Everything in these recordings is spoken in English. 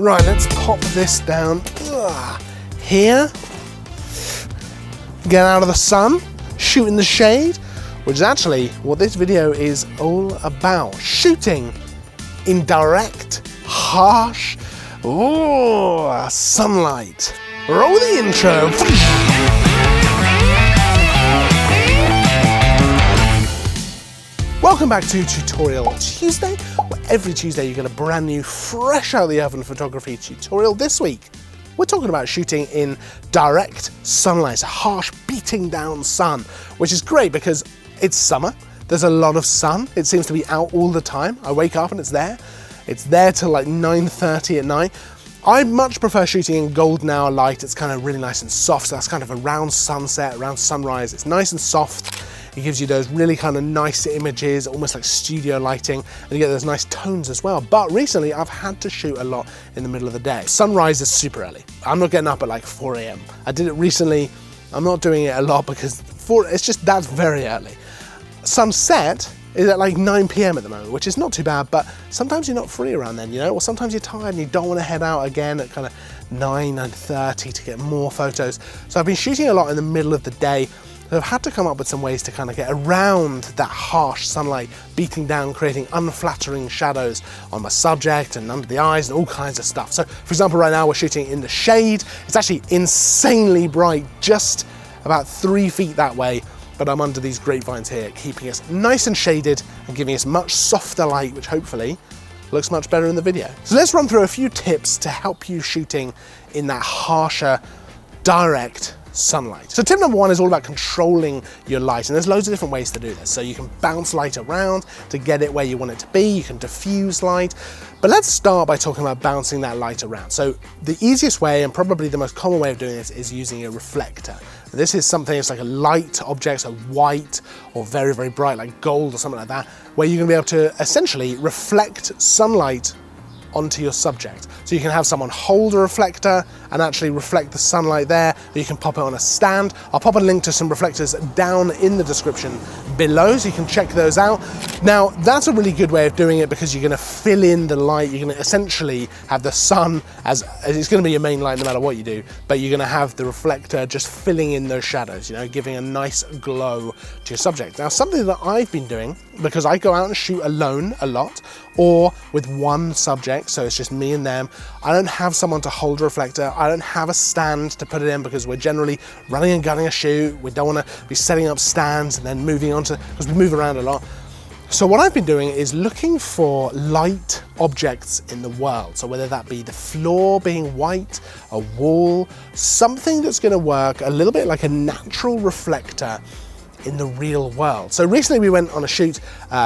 Right, let's pop this down here. Get out of the sun, shoot in the shade, which is actually what this video is all about. Shooting in direct, harsh, sunlight. Roll the intro. Welcome back to Tutorial Tuesday, where every Tuesday you get a brand new, fresh out of the oven photography tutorial. This week, we're talking about shooting in direct sunlight, a harsh beating down sun, which is great because it's summer. There's a lot of sun. It seems to be out all the time. I wake up and it's there. It's there till like 9:30 at night. I much prefer shooting in golden hour light. It's kind of really nice and soft. So that's kind of around sunset, around sunrise. It's nice and soft. It gives you those really kind of nice images, almost like studio lighting, and you get those nice tones as well. But recently I've had to shoot a lot in the middle of the day. Sunrise is super early. I'm not getting up at like 4 a.m. I did it recently. I'm not doing it a lot because that's very early. Sunset is at like 9 p.m. at the moment, which is not too bad, but sometimes you're not free around then, you know, or sometimes you're tired and you don't want to head out again at kind of 9:30 to get more photos. So I've been shooting a lot in the middle of the day. So I've had to come up with some ways to kind of get around that harsh sunlight beating down, creating unflattering shadows on my subject and under the eyes and all kinds of stuff. So for example, right now we're shooting in the shade. It's actually insanely bright, just about 3 feet that way, but I'm under these grapevines here, keeping us nice and shaded and giving us much softer light, which hopefully looks much better in the video. So let's run through a few tips to help you shooting in that harsher, direct sunlight. So tip number one is all about controlling your light, and there's loads of different ways to do this. So you can bounce light around to get it where you want it to be, you can diffuse light, but let's start by talking about bouncing that light around. So the easiest way, and probably the most common way of doing this, is using a reflector. This is something that's like a light object, so white or very, very bright, like gold or something like that, where you're gonna be able to essentially reflect sunlight onto your subject. So you can have someone hold a reflector and actually reflect the sunlight there, or you can pop it on a stand. I'll pop a link to some reflectors down in the description below so you can check those out. Now that's a really good way of doing it because you're going to fill in the light. You're going to essentially have the sun as it's going to be your main light no matter what you do, but you're going to have the reflector just filling in those shadows, you know, giving a nice glow to your subject. Now something that I've been doing, because I go out and shoot alone a lot or with one subject, so it's just me and them. I don't have someone to hold a reflector. I don't have a stand to put it in because we're generally running and gunning a shoot. We don't want to be setting up stands and then moving on to, because we move around a lot. So what I've been doing is looking for light objects in the world. So whether that be the floor being white, a wall, something that's going to work a little bit like a natural reflector in the real world. So recently we went on a shoot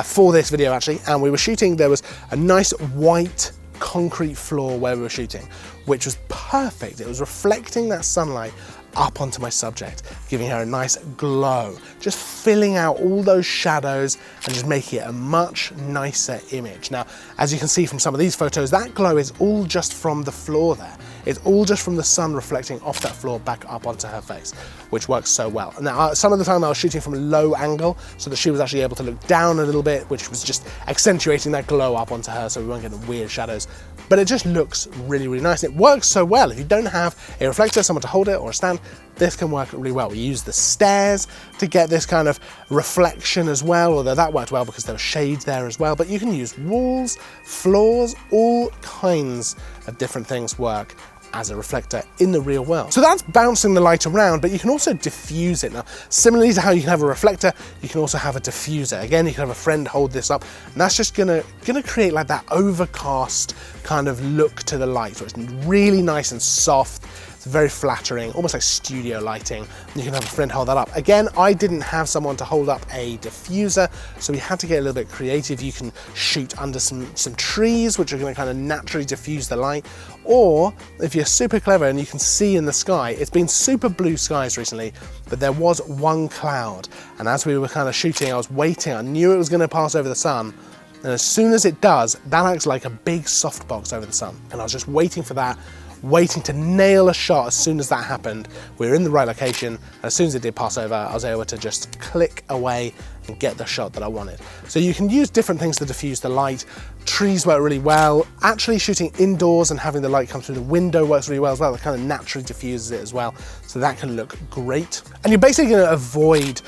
for this video actually, and we were shooting, there was a nice white concrete floor where we were shooting, which was perfect. It was reflecting that sunlight up onto my subject, giving her a nice glow, just filling out all those shadows and just making it a much nicer image. Now, as you can see from some of these photos, that glow is all just from the floor there. It's all just from the sun reflecting off that floor back up onto her face, which works so well. Now, some of the time I was shooting from a low angle so that she was actually able to look down a little bit, which was just accentuating that glow up onto her so we weren't getting weird shadows. But it just looks really, really nice. It works so well. If you don't have a reflector, someone to hold it or a stand, this can work really well. We use the stairs to get this kind of reflection as well, although that worked well because there was shades there as well. But you can use walls, floors, all kinds of different things work as a reflector in the real world. So that's bouncing the light around, but you can also diffuse it. Now, similarly to how you can have a reflector, you can also have a diffuser. Again, you can have a friend hold this up, and that's just gonna create like that overcast kind of look to the light. So it's really nice and soft. It's very flattering, almost like studio lighting. You can have a friend hold that up. Again, I didn't have someone to hold up a diffuser, so we had to get a little bit creative. You can shoot under some trees, which are gonna kind of naturally diffuse the light. Or if you're super clever and you can see in the sky, it's been super blue skies recently, but there was one cloud. And as we were kind of shooting, I was waiting, I knew it was gonna pass over the sun. And as soon as it does, that acts like a big softbox over the sun. And I was just waiting for that waiting to nail a shot. As soon as that happened, we were in the right location. And as soon as it did pass over, I was able to just click away and get the shot that I wanted. So you can use different things to diffuse the light. Trees work really well. Actually shooting indoors and having the light come through the window works really well as well. It kind of naturally diffuses it as well. So that can look great. And you're basically going to avoid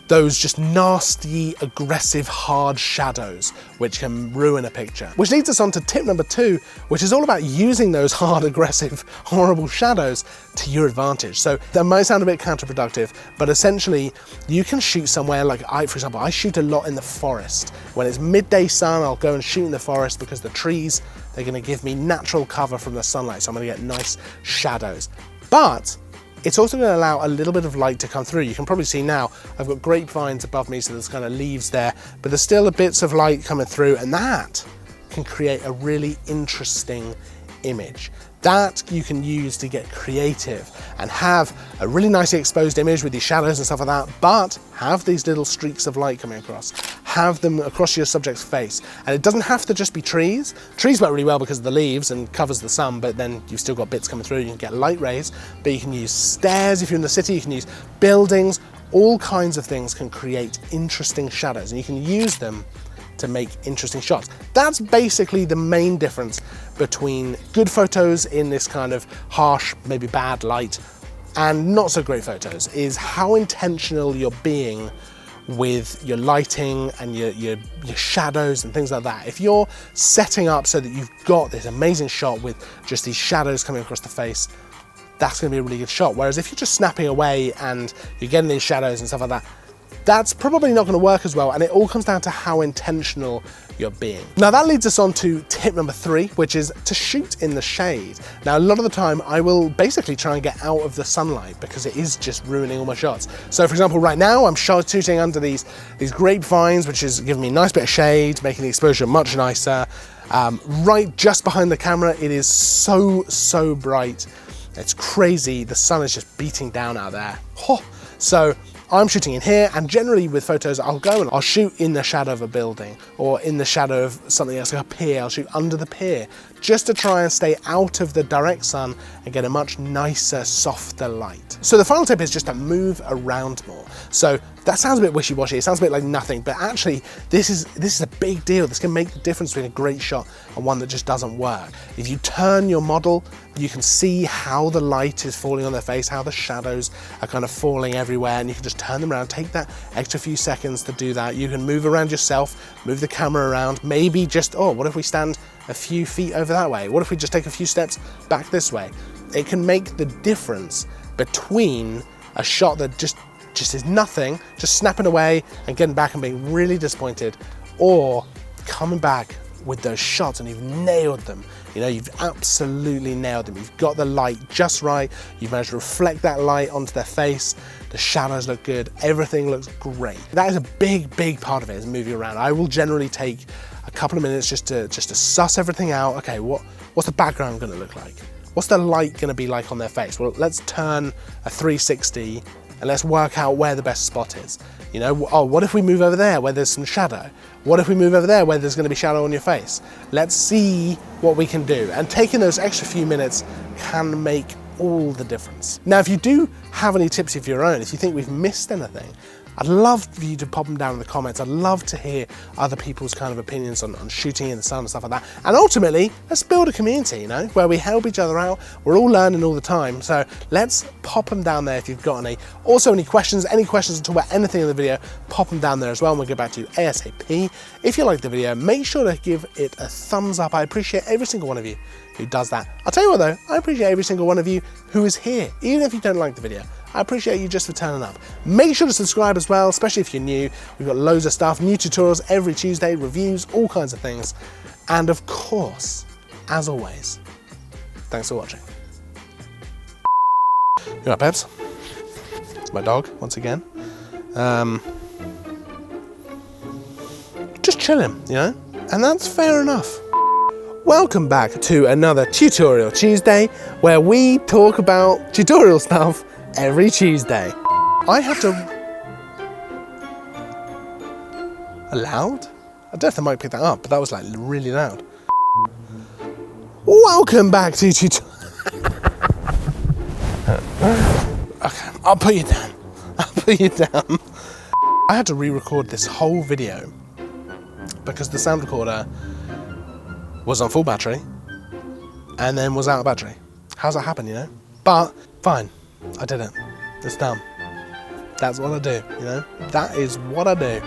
those just nasty, aggressive, hard shadows, which can ruin a picture. Which leads us on to tip number 2, which is all about using those hard, aggressive, horrible shadows to your advantage. So that might sound a bit counterproductive, but essentially you can shoot somewhere like for example, I shoot a lot in the forest. When it's midday sun, I'll go and shoot in the forest because the trees, they're gonna give me natural cover from the sunlight, so I'm gonna get nice shadows. But it's also going to allow a little bit of light to come through. You can probably see now, I've got grapevines above me, so there's kind of leaves there, but there's still bits of light coming through, and that can create a really interesting image. That you can use to get creative and have a really nicely exposed image with these shadows and stuff like that, but have these little streaks of light coming across. Have them across your subject's face. And it doesn't have to just be trees. Trees work really well because of the leaves and covers the sun, but then you've still got bits coming through. You can get light rays, but you can use stairs if you're in the city, you can use buildings. All kinds of things can create interesting shadows, and you can use them to make interesting shots. That's basically the main difference between good photos in this kind of harsh, maybe bad light, and not so great photos, is how intentional you're being with your lighting and your shadows and things like that. If you're setting up so that you've got this amazing shot with just these shadows coming across the face, that's gonna be a really good shot. Whereas if you're just snapping away and you're getting these shadows and stuff like that, that's probably not going to work as well, and it all comes down to how intentional you're being. Now that leads us on to tip number 3, which is to shoot in the shade. Now a lot of the time I will basically try and get out of the sunlight because it is just ruining all my shots. So for example, right now I'm shooting under these grapevines, which is giving me a nice bit of shade, making the exposure much nicer. Right just behind the camera, it is so bright. It's crazy. The sun is just beating down out there. So I'm shooting in here, and generally with photos, I'll go and I'll shoot in the shadow of a building or in the shadow of something else, like a pier. I'll shoot under the pier just to try and stay out of the direct sun and get a much nicer, softer light. So the final tip is just to move around more. So that sounds a bit wishy-washy, it sounds a bit like nothing, but actually this is a big deal. This can make the difference between a great shot and one that just doesn't work. If you turn your model, you can see how the light is falling on their face, how the shadows are kind of falling everywhere, and you can just turn them around. Take that extra few seconds to do that. You can move around yourself, move the camera around, maybe just, oh, what if we stand a few feet over that way? What if we just take a few steps back this way? It can make the difference between a shot that just is nothing, just snapping away and getting back and being really disappointed, or coming back with those shots and you've nailed them. You know, you've absolutely nailed them. You've got the light just right. You've managed to reflect that light onto their face. The shadows look good. Everything looks great. That is a big part of it, is moving around. I will generally take a couple of minutes just to suss everything out. Okay, what's the background going to look like? What's the light going to be like on their face? Well, let's turn a 360 and let's work out where the best spot is. You know, oh, what if we move over there where there's some shadow? What if we move over there where there's going to be shadow on your face? Let's see what we can do. And taking those extra few minutes can make all the difference. Now, if you do have any tips of your own, if you think we've missed anything, I'd love for you to pop them down in the comments. I'd love to hear other people's kind of opinions on shooting in the sun and stuff like that. And ultimately, let's build a community, you know, where we help each other out. We're all learning all the time. So let's pop them down there if you've got any. Also, any questions to talk about anything in the video, pop them down there as well, and we'll get back to you ASAP. If you liked the video, make sure to give it a thumbs up. I appreciate every single one of you who does that. I'll tell you what though, I appreciate every single one of you who is here, even if you don't like the video. I appreciate you just for turning up. Make sure to subscribe as well, especially if you're new. We've got loads of stuff, new tutorials every Tuesday, reviews, all kinds of things. And of course, as always, thanks for watching. You know, Peps? It's my dog, once again. Just chilling, you know? And that's fair enough. Welcome back to another Tutorial Tuesday, where we talk about tutorial stuff every Tuesday. I have to... Loud? I don't know if the mic picked that up, but that was like really loud. Welcome back to Tutorial... I'll put you down. I'll put you down. I had to re-record this whole video because the sound recorder was on full battery and then was out of battery. How's that happen, you know? But fine, I did it. It's done. That's what I do, you know? That is what I do.